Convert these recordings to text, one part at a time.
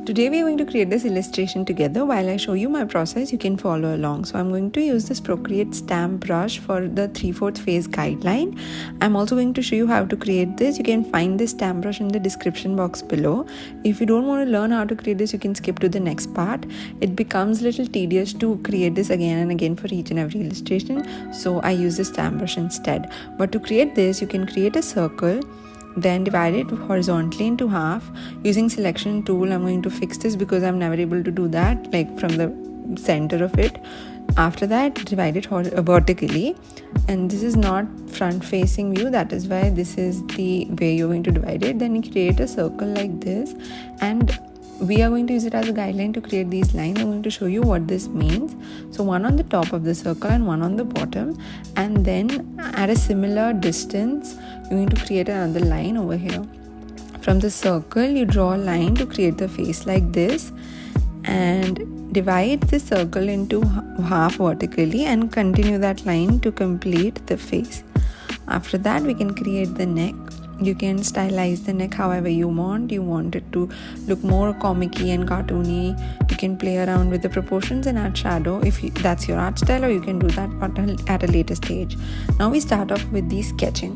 Today we are going to create this illustration together. While I show you my process, you can follow along. So I'm going to use this Procreate stamp brush for the 3/4 face guideline. I'm also going to show you how to create this. You can find this stamp brush in the description box below. If you don't want to learn how to create this, you can skip to the next part. It becomes a little tedious to create this again and again for each and every illustration. So I use the stamp brush instead. But to create this, you can create a circle, then divide it horizontally into half. Using selection tool, I'm going to fix this because I'm never able to do that like from the center of it. After that, divide it vertically, and this is not front facing view, that is why this is the way you're going to divide it. Then you create a circle like this, and we are going to use it as a guideline to create these lines. I'm going to show you what this means. So one on the top of the circle and one on the bottom, and then at a similar distance you're going to create another line over here. From the circle you draw a line to create the face like this, and divide the circle into half vertically and continue that line to complete the face. After that, we can create the neck. You can stylize the neck however you want. You want it to look more comic-y and cartoony. You can play around with the proportions and add shadow if that's your art style, or you can do that at a later stage. Now we start off with the sketching.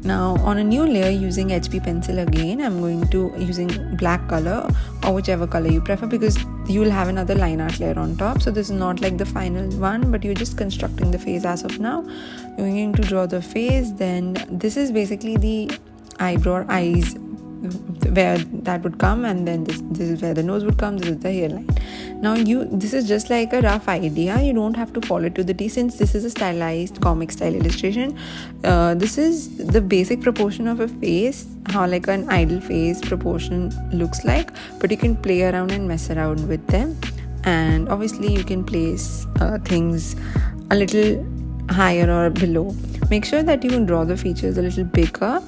Now on a new layer, using HB pencil again, I'm going to using black color or whichever color you prefer, because you will have another line art layer on top. So this is not like the final one, but you're just constructing the face as of now. You're going to draw the face. Then this is basically the eyebrow, eyes, where that would come, and then this is where the nose would come. This is the hairline. Now this is just like a rough idea. You don't have to follow it to the T, since this is a stylized comic style illustration. This is the basic proportion of a face, how like an ideal face proportion looks like, but you can play around and mess around with them. And obviously you can place things a little higher or below. Make sure that you can draw the features a little bigger,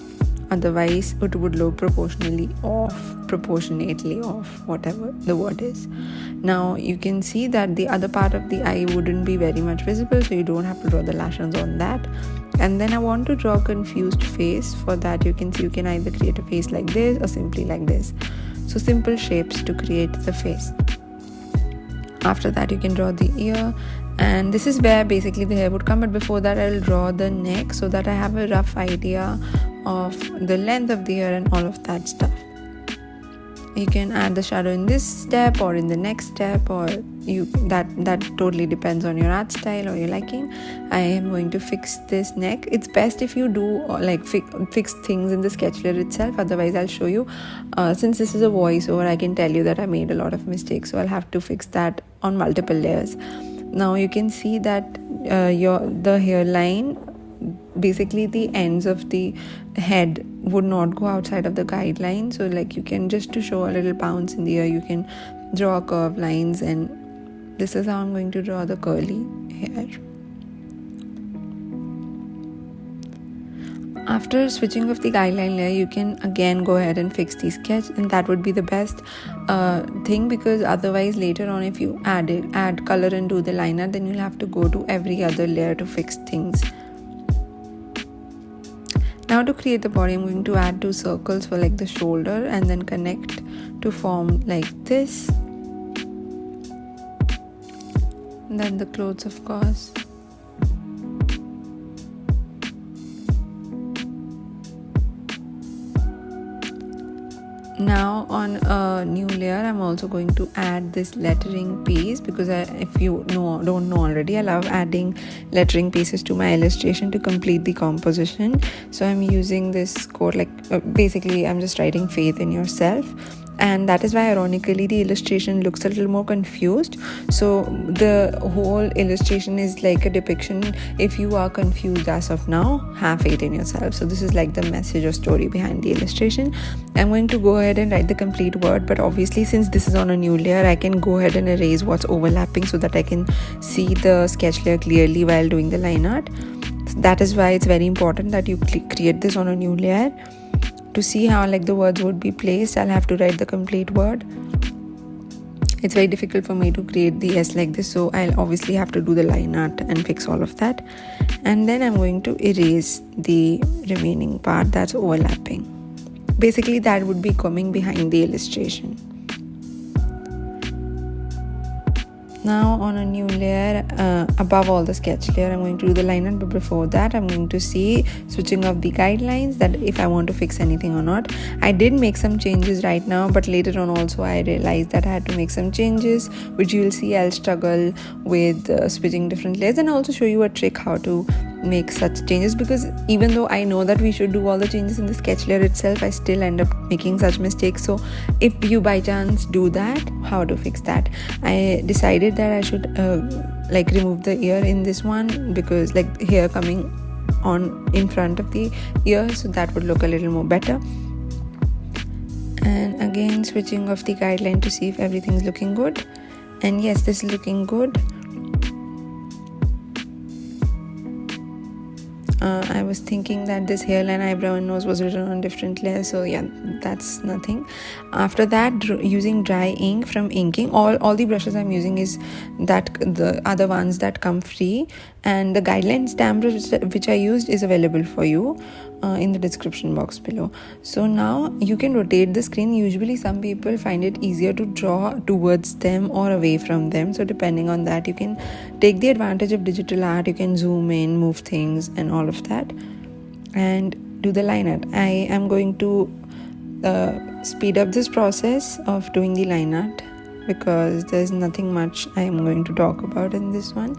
otherwise it would look proportionately off, whatever the word is. Now you can see that the other part of the eye wouldn't be very much visible, so you don't have to draw the lashes on that. And then I want to draw a confused face. For that, you can see you can either create a face like this or simply like this. So simple shapes to create the face. After that, you can draw the ear, and this is where basically the hair would come. But before that, I'll draw the neck so that I have a rough idea of the length of the hair and all of that stuff. You can add the shadow in this step or in the next step, or that totally depends on your art style or your liking. I am going to fix this neck. It's best if you do like fix things in the sketch layer itself, otherwise I'll show you. Since this is a voiceover, I can tell you that I made a lot of mistakes, so I'll have to fix that on multiple layers. Now you can see that the hairline, basically the ends of the head would not go outside of the guideline. So like you can, just to show a little bounce in the ear, you can draw curved lines, and this is how I'm going to draw the curly hair. After switching off the guideline layer, you can again go ahead and fix the sketch, and that would be the best thing, because otherwise later on if you add color and do the line art, then you'll have to go to every other layer to fix things. Now to create the body, I'm going to add 2 circles for like the shoulder, and then connect to form like this. And then the clothes, of course. Now on a new layer, I'm also going to add this lettering piece, because if you don't know already, I love adding lettering pieces to my illustration to complete the composition. So I'm using this code, like basically I'm just writing faith in yourself, and that is why ironically the illustration looks a little more confused. So the whole illustration is like a depiction. If you are confused as of now, have faith in yourself. So this is like the message or story behind the illustration. I'm going to go ahead and write the complete word, but obviously since this is on a new layer, I can go ahead and erase what's overlapping so that I can see the sketch layer clearly while doing the line art. That is why it's very important that you create this on a new layer. To see how like the words would be placed, I'll have to write the complete word. It's very difficult for me to create the S like this, so I'll obviously have to do the line art and fix all of that. And then I'm going to erase the remaining part that's overlapping. Basically that would be coming behind the illustration. Now on a new layer above all the sketch layer, I'm going to do the line art, but before that I'm going to see switching of the guidelines, that if I want to fix anything or not. I did make some changes right now, but later on also I realized that I had to make some changes, which you will see. I'll struggle with switching different layers, and I'll also show you a trick how to make such changes, because even though I know that we should do all the changes in the sketch layer itself, I still end up making such mistakes. So if you by chance do that, how to fix that? I decided that I should remove the ear in this one, because like hair coming on in front of the ear, so that would look a little more better. And again switching off the guideline to see if everything's looking good, and yes, this is looking good. I was thinking that this hairline, eyebrow and nose was written on different layers, so yeah, that's nothing. After that, using dry ink from inking, all the brushes I'm using is that the other ones that come free, and the guideline stamp brush which I used is available for you in the description box below. So now you can rotate the screen. Usually some people find it easier to draw towards them or away from them, so depending on that you can take the advantage of digital art. You can zoom in, move things and all of that, and do the line art. I am going to speed up this process of doing the line art, because there's nothing much I am going to talk about in this one.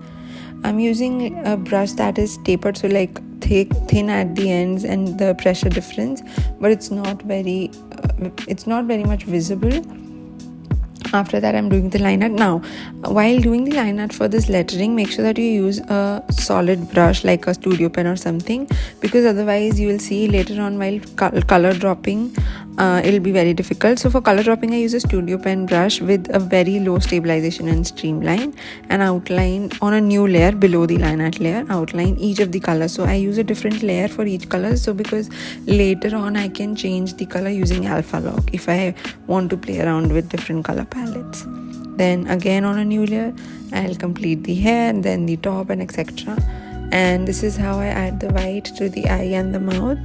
I'm using a brush that is tapered, so like thin at the ends and the pressure difference, but it's not very much visible. After that, I'm doing the line art. Now, while doing the line art for this lettering, make sure that you use a solid brush like a studio pen or something, because otherwise you will see later on while color dropping, it'll be very difficult. So for color dropping, I use a studio pen brush with a very low stabilization and streamline, and outline on a new layer below the line art layer, outline each of the colors. So I use a different layer for each color, so because later on I can change the color using alpha lock if I want to play around with different color palettes. Then again on a new layer, I'll complete the hair, then the top and etc. And this is how I add the white to the eye and the mouth.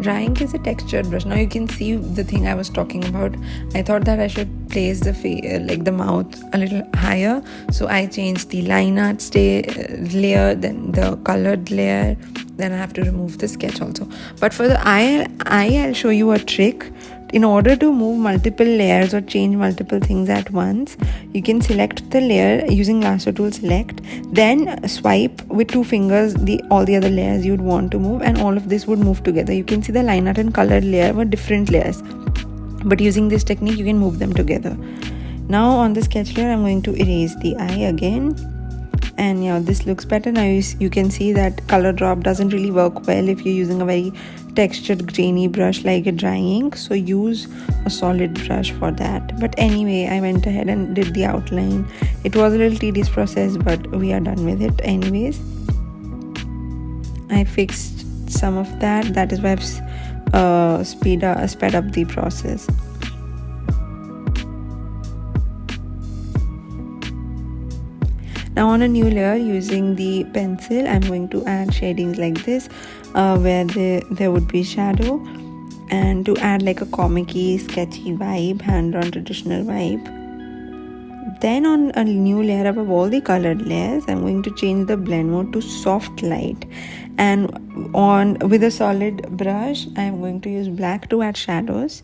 Dry ink is a textured brush. Now you can see the thing I was talking about. I thought that I should place the mouth a little higher, so I changed the line art layer, then the colored layer, then I have to remove the sketch also. But for the eye, I'll show you a trick. In order to move multiple layers or change multiple things at once, you can select the layer using lasso tool, select, then swipe with 2 fingers all the other layers you'd want to move, and all of this would move together. You can see the line art and colored layer were different layers, but using this technique you can move them together. Now on the sketch layer, I'm going to erase the eye again, and yeah, this looks better. Now you can see that color drop doesn't really work well if you're using a very textured grainy brush like a dry ink, so use a solid brush for that. But anyway, I went ahead and did the outline. It was a little tedious process, but we are done with it anyways. I fixed some of that is why I've sped up the process. Now on a new layer, using the pencil, I'm going to add shadings like this, where there would be shadow, and to add like a comic-y, sketchy vibe, hand-drawn traditional vibe. Then on a new layer above all the colored layers, I'm going to change the blend mode to soft light, and with a solid brush, I'm going to use black to add shadows.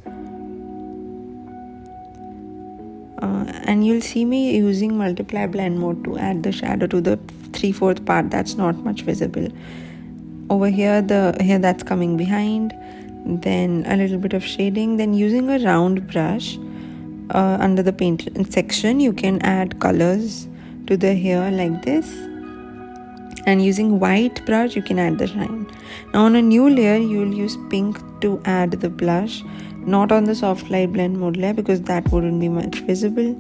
And you'll see me using multiply blend mode to add the shadow to the 3/4 part that's not much visible. Over here, the hair that's coming behind, then a little bit of shading. Then using a round brush under the paint section, you can add colors to the hair like this, and using white brush you can add the shine. Now on a new layer, you'll use pink to add the blush, not on the soft light blend mode layer, because that wouldn't be much visible.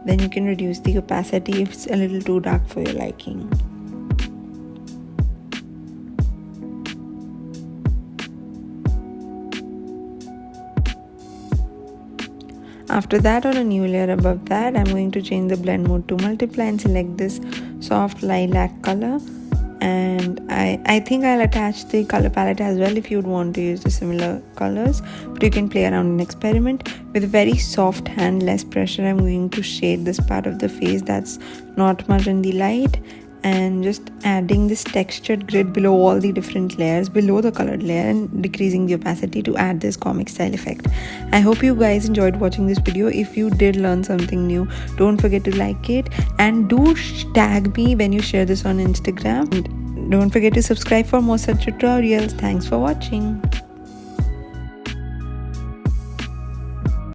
Then you can reduce the opacity if it's a little too dark for your liking. After that, on a new layer above that, I'm going to change the blend mode to multiply and select this soft lilac color. and I think I'll attach the color palette as well if you'd want to use the similar colors, but you can play around and experiment. With a very soft hand, less pressure, I'm going to shade this part of the face that's not much in the light, and just adding this textured grid below all the different layers below the colored layer and decreasing the opacity to add this comic style effect. I hope you guys enjoyed watching this video. If you did learn something new, don't forget to like it, and do tag me when you share this on Instagram. And don't forget to subscribe for more such tutorials. Thanks for watching.